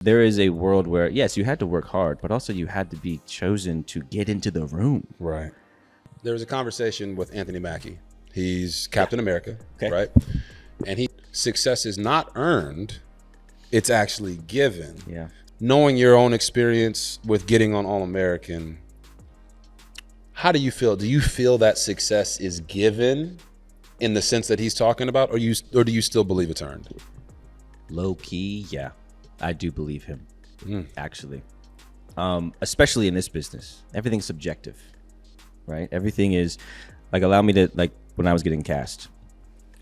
There is a world where, yes, you had to work hard, but also you had to be chosen to get into the room. Right. There was a conversation with Anthony Mackie. He's Captain America, Okay. right? And success is not earned, it's actually given. Yeah. Knowing your own experience with getting on All-American, how do you feel? Do you feel that success is given in the sense that he's talking about, or do you still believe it's earned? Low key, yeah. I do believe him, actually. Especially in this business. Everything's subjective, right? Everything is, like, allow me to, like, when I was getting cast,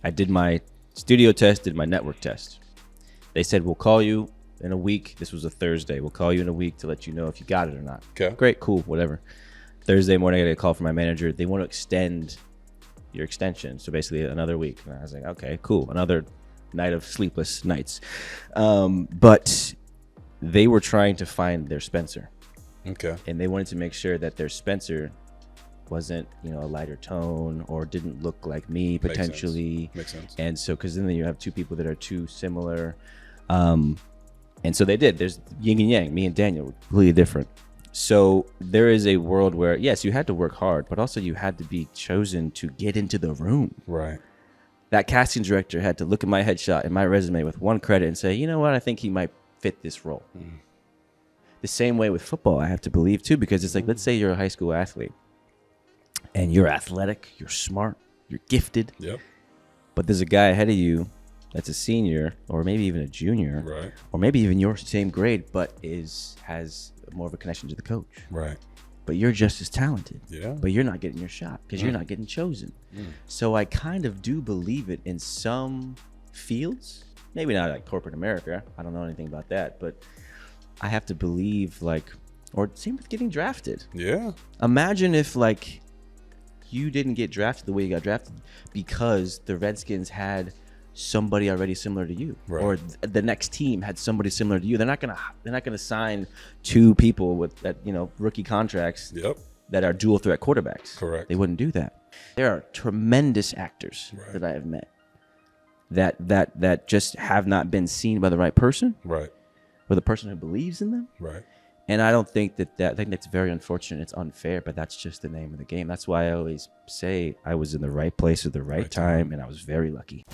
I did my studio test, did my network test. They said, we'll call you in a week. This was a Thursday. We'll call you in a week to let you know if you got it or not. Okay. Great, cool, whatever. Thursday morning, I get a call from my manager. They want to extend your extension. So basically another week. And I was like, okay, cool. Another night of sleepless nights. But they were trying to find their Spencer. Okay. And they wanted to make sure that their Spencer wasn't, a lighter tone or didn't look like me potentially. Makes sense. And so, because then you have two people that are too similar. And so they did. There's yin and yang. Me and Daniel were completely different. So there is a world where, yes, you had to work hard, but also you had to be chosen to get into the room. Right. That casting director had to look at my headshot and my resume with one credit and say, you know what, I think he might fit this role. The same way with football, I have to believe too, because it's like, let's say you're a high school athlete and you're athletic, you're smart, you're gifted. Yep. But there's a guy ahead of you that's a senior or maybe even a junior, right, or maybe even your same grade, but has more of a connection to the coach. Right. But you're just as talented. Yeah. But you're not getting your shot because you're not getting chosen. So I kind of do believe it in some fields. Maybe not like corporate America. I don't know anything about that. But I have to believe, like, or same with getting drafted. Yeah. Imagine if, like, you didn't get drafted the way you got drafted because the Redskins had somebody already similar to you, right, or the next team had somebody similar to you. They're not gonna sign two people with that, rookie contracts. Yep. That are dual threat quarterbacks. Correct. They wouldn't do that. There are tremendous actors that I have met that just have not been seen by the right person, right, or the person who believes in them, right. And I don't think I think that's very unfortunate. It's unfair, but that's just the name of the game. That's why I always say I was in the right place at the right time, and I was very lucky.